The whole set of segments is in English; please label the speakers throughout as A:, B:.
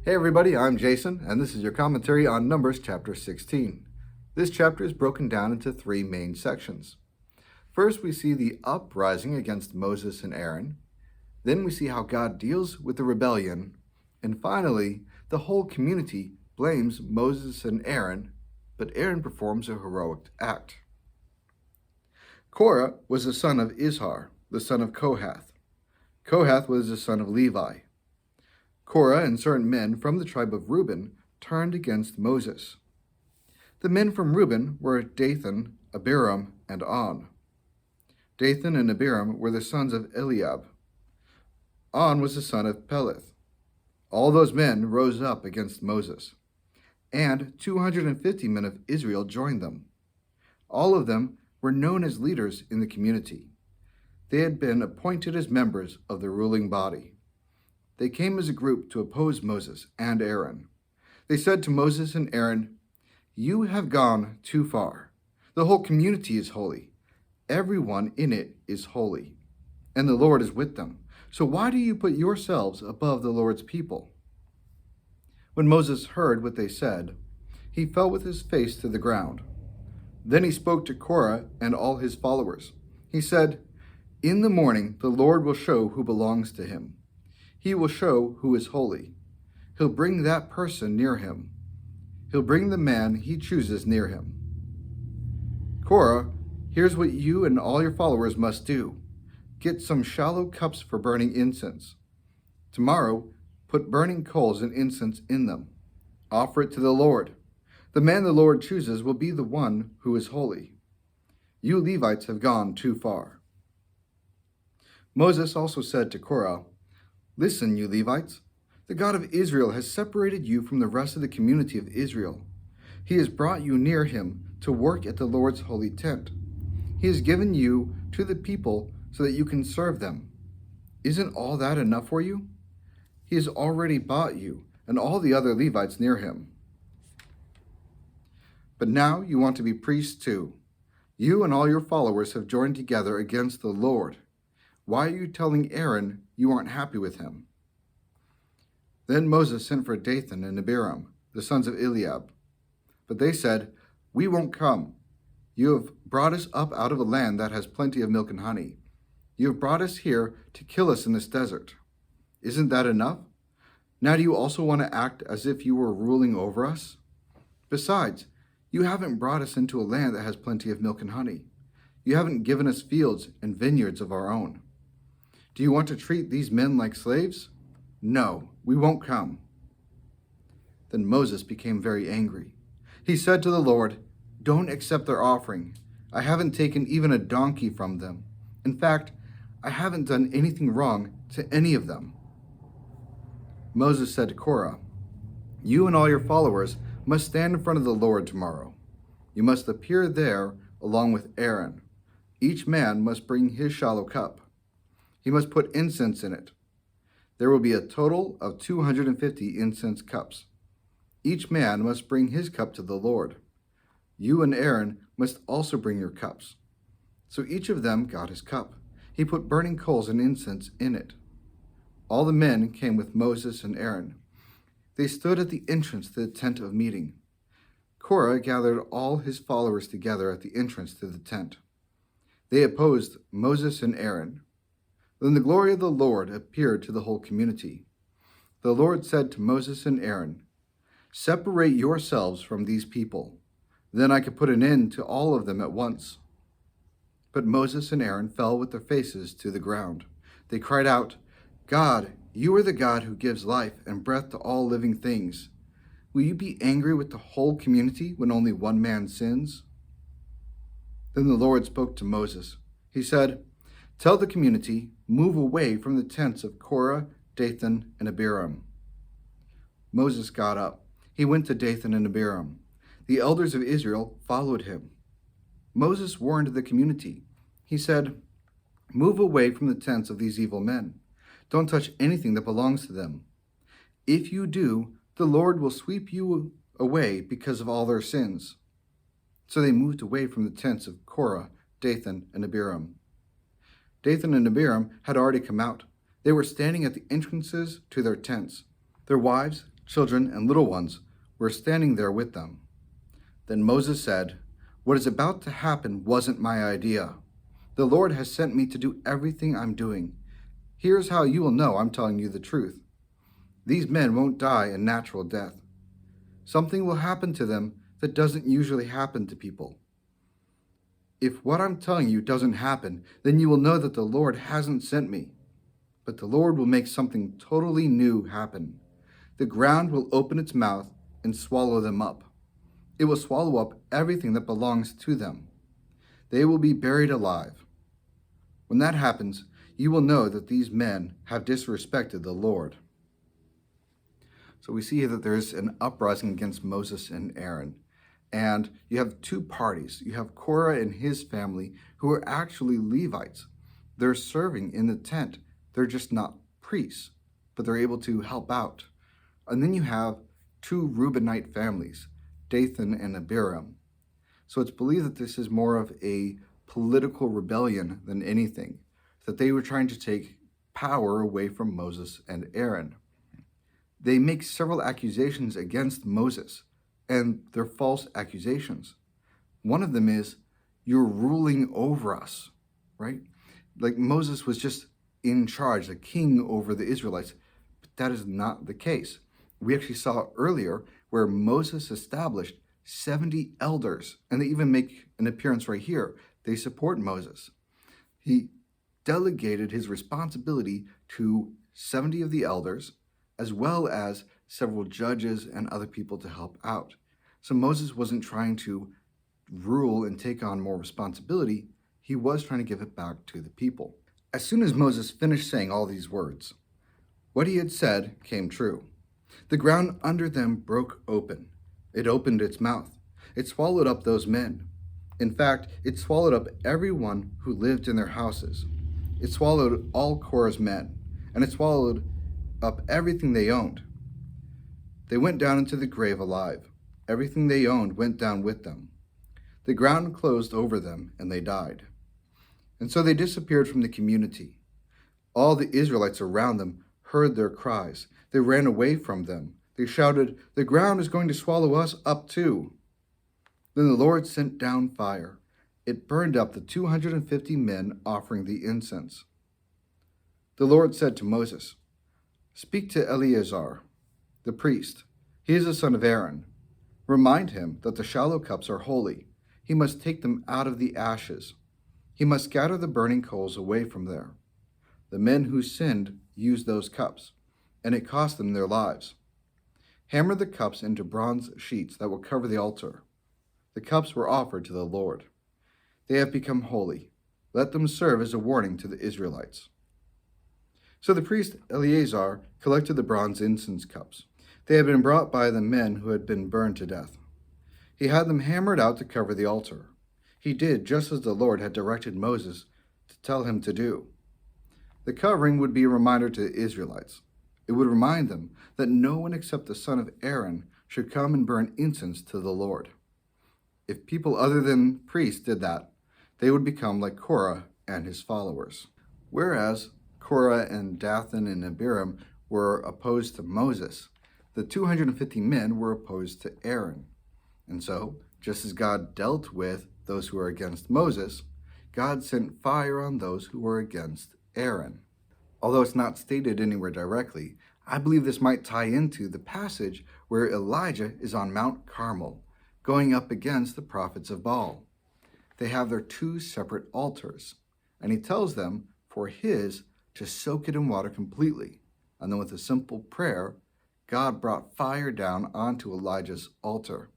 A: Hey everybody, I'm Jason, and this is your commentary on Numbers chapter 16. This chapter is broken down into three main sections. First, we see the uprising against Moses and Aaron. Then we see how God deals with the rebellion. And finally, the whole community blames Moses and Aaron, but Aaron performs a heroic act. Korah was the son of Izhar, the son of Kohath. Kohath was the son of Levi. Korah and certain men from the tribe of Reuben turned against Moses. The men from Reuben were Dathan, Abiram, and On. Dathan and Abiram were the sons of Eliab. On was the son of Peleth. All those men rose up against Moses, and 250 men of Israel joined them. All of them were known as leaders in the community. They had been appointed as members of the ruling body. They came as a group to oppose Moses and Aaron. They said to Moses and Aaron, "You have gone too far. The whole community is holy. Everyone in it is holy, and the Lord is with them. So why do you put yourselves above the Lord's people?" When Moses heard what they said, he fell with his face to the ground. Then he spoke to Korah and all his followers. He said, "In the morning the Lord will show who belongs to him. He will show who is holy. He'll bring that person near him. He'll bring the man he chooses near him. Korah, here's what you and all your followers must do. Get some shallow cups for burning incense. Tomorrow, put burning coals and incense in them. Offer it to the Lord. The man the Lord chooses will be the one who is holy. You Levites have gone too far." Moses also said to Korah, "Listen, you Levites, the God of Israel has separated you from the rest of the community of Israel. He has brought you near him to work at the Lord's holy tent. He has given you to the people so that you can serve them. Isn't all that enough for you? He has already bought you and all the other Levites near him. But now you want to be priests too. You and all your followers have joined together against the Lord. Why are you telling Aaron you aren't happy with him?" Then Moses sent for Dathan and Abiram, the sons of Eliab. But they said, "We won't come. You have brought us up out of a land that has plenty of milk and honey. You have brought us here to kill us in this desert. Isn't that enough? Now do you also want to act as if you were ruling over us? Besides, you haven't brought us into a land that has plenty of milk and honey. You haven't given us fields and vineyards of our own. Do you want to treat these men like slaves? No, we won't come." Then Moses became very angry. He said to the Lord, "Don't accept their offering. I haven't taken even a donkey from them. In fact, I haven't done anything wrong to any of them." Moses said to Korah, "You and all your followers must stand in front of the Lord tomorrow. You must appear there along with Aaron. Each man must bring his shallow cup. He must put incense in it. There will be a total of 250 incense cups. Each man must bring his cup to the Lord. You and Aaron must also bring your cups." So each of them got his cup. He put burning coals and incense in it. All the men came with Moses and Aaron. They stood at the entrance to the tent of meeting. Korah gathered all his followers together at the entrance to the tent. They opposed Moses and Aaron. Then the glory of the Lord appeared to the whole community. The Lord said to Moses and Aaron, "Separate yourselves from these people. Then I could put an end to all of them at once." But Moses and Aaron fell with their faces to the ground. They cried out, "God, you are the God who gives life and breath to all living things. Will you be angry with the whole community when only one man sins?" Then the Lord spoke to Moses. He said, "Tell the community, move away from the tents of Korah, Dathan, and Abiram." Moses got up. He went to Dathan and Abiram. The elders of Israel followed him. Moses warned the community. He said, "Move away from the tents of these evil men. Don't touch anything that belongs to them. If you do, the Lord will sweep you away because of all their sins." So they moved away from the tents of Korah, Dathan, and Abiram. Dathan and Abiram had already come out. They were standing at the entrances to their tents. Their wives, children and little ones were standing there with them. Then Moses said, "What is about to happen wasn't my idea. The Lord has sent me to do everything I'm doing. Here's how you will know I'm telling you the truth. These men won't die a natural death. Something will happen to them that doesn't usually happen to people. If what I'm telling you doesn't happen, then you will know that the Lord hasn't sent me. But the Lord will make something totally new happen. The ground will open its mouth and swallow them up. It will swallow up everything that belongs to them. They will be buried alive. When that happens, you will know that these men have disrespected the Lord." So we see here that there's an uprising against Moses and Aaron. And you have two parties. You have Korah and his family, who are actually Levites. They're serving in the tent. They're just not priests, but they're able to help out. And then you have two Reubenite families, Dathan and Abiram. So it's believed that this is more of a political rebellion than anything, that they were trying to take power away from Moses and Aaron. They make several accusations against Moses, and they're false accusations. One of them is, "You're ruling over us," right? Like Moses was just in charge, a king over the Israelites. But that is not the case. We actually saw earlier where Moses established 70 elders, and they even make an appearance right here. They support Moses. He delegated his responsibility to 70 of the elders, as well as several judges and other people to help out. So Moses wasn't trying to rule and take on more responsibility. He was trying to give it back to the people. As soon as Moses finished saying all these words, what he had said came true. The ground under them broke open. It opened its mouth. It swallowed up those men. In fact, it swallowed up everyone who lived in their houses. It swallowed all Korah's men, and it swallowed up everything they owned. They went down into the grave alive. Everything they owned went down with them. The ground closed over them, and they died. And so they disappeared from the community. All the Israelites around them heard their cries. They ran away from them. They shouted, "The ground is going to swallow us up too." Then the Lord sent down fire. It burned up the 250 men offering the incense. The Lord said to Moses, "Speak to Eleazar, the priest. He is the son of Aaron. Remind him that the shallow cups are holy. He must take them out of the ashes. He must scatter the burning coals away from there. The men who sinned used those cups, and it cost them their lives. Hammer the cups into bronze sheets that will cover the altar. The cups were offered to the Lord. They have become holy. Let them serve as a warning to the Israelites." So the priest Eleazar collected the bronze incense cups. They had been brought by the men who had been burned to death. He had them hammered out to cover the altar. He did just as the Lord had directed Moses to tell him to do. The covering would be a reminder to the Israelites. It would remind them that no one except the son of Aaron should come and burn incense to the Lord. If people other than priests did that, they would become like Korah and his followers. Whereas Korah and Dathan and Abiram were opposed to Moses, the 250 men were opposed to Aaron. And so, just as God dealt with those who were against Moses, God sent fire on those who were against Aaron. Although it's not stated anywhere directly, I believe this might tie into the passage where Elijah is on Mount Carmel, going up against the prophets of Baal. They have their two separate altars, and he tells them for his to soak it in water completely. And then with a simple prayer, God brought fire down onto Elijah's altar.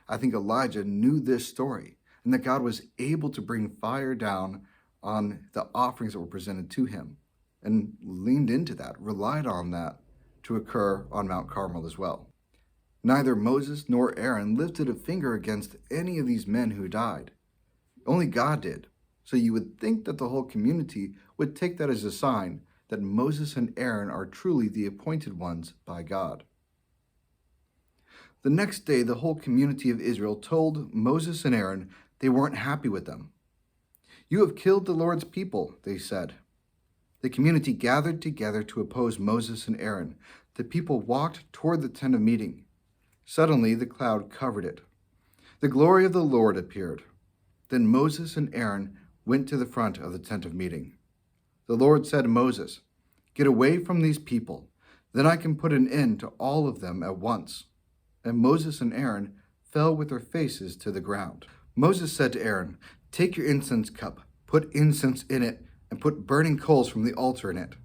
A: I think Elijah knew this story, and that God was able to bring fire down on the offerings that were presented to him, and leaned into that, relied on that to occur on Mount Carmel as well. Neither Moses nor Aaron lifted a finger against any of these men who died. Only God did. So you would think that the whole community would take that as a sign that Moses and Aaron are truly the appointed ones by God. The next day, the whole community of Israel told Moses and Aaron they weren't happy with them. "You have killed the Lord's people," they said. The community gathered together to oppose Moses and Aaron. The people walked toward the tent of meeting. Suddenly the cloud covered it. The glory of the Lord appeared. Then Moses and Aaron went to the front of the tent of meeting. The Lord said to Moses, "Get away from these people, then I can put an end to all of them at once." And Moses and Aaron fell with their faces to the ground. Moses said to Aaron, "Take your incense cup, put incense in it, and put burning coals from the altar in it.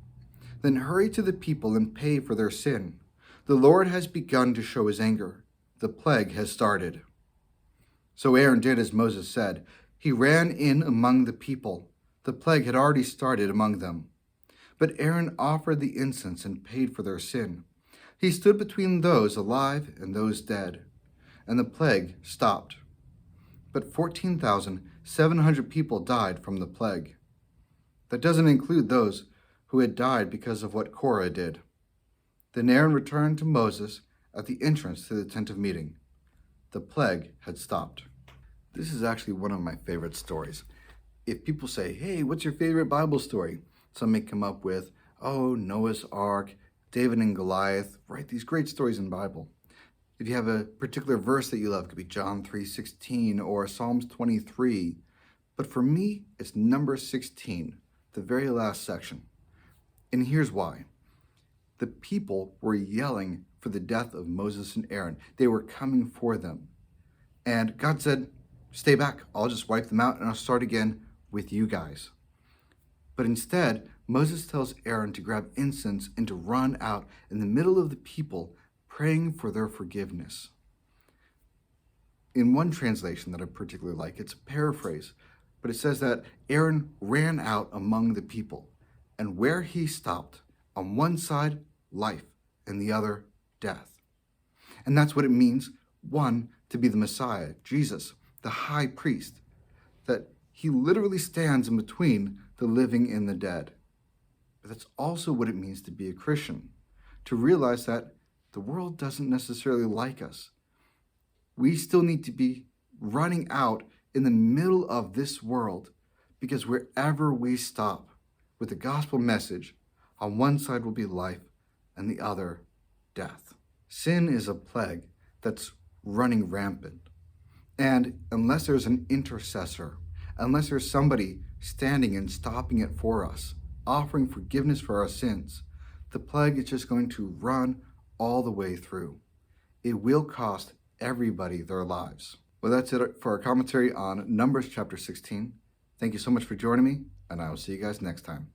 A: Then hurry to the people and pay for their sin. The Lord has begun to show his anger. The plague has started." So Aaron did as Moses said. He ran in among the people. The plague had already started among them. But Aaron offered the incense and paid for their sin. He stood between those alive and those dead, and the plague stopped. But 14,700 people died from the plague. That doesn't include those who had died because of what Korah did. Then Aaron returned to Moses at the entrance to the tent of meeting. The plague had stopped. This is actually one of my favorite stories. If people say, "Hey, what's your favorite Bible story?" Some may come up with, Noah's Ark, David and Goliath, right? These great stories in the Bible. If you have a particular verse that you love, it could be John 3:16 or Psalms 23. But for me, it's number 16, the very last section. And here's why. The people were yelling for the death of Moses and Aaron. They were coming for them. And God said, "Stay back. I'll just wipe them out and I'll start again with you guys." But instead, Moses tells Aaron to grab incense and to run out in the middle of the people, praying for their forgiveness. In one translation that I particularly like, it's a paraphrase, but it says that Aaron ran out among the people, and where he stopped, on one side, life, and the other, death. And that's what it means, one, to be the Messiah, Jesus, the high priest, that he literally stands in between the living and the dead. But that's also what it means to be a Christian, to realize that the world doesn't necessarily like us. We still need to be running out in the middle of this world, because wherever we stop with the gospel message, on one side will be life and the other death. Sin is a plague that's running rampant. And unless there's an intercessor, unless there's somebody standing and stopping it for us, offering forgiveness for our sins, the plague is just going to run all the way through. It will cost everybody their lives. Well, that's it for our commentary on Numbers chapter 16. Thank you so much for joining me, and I will see you guys next time.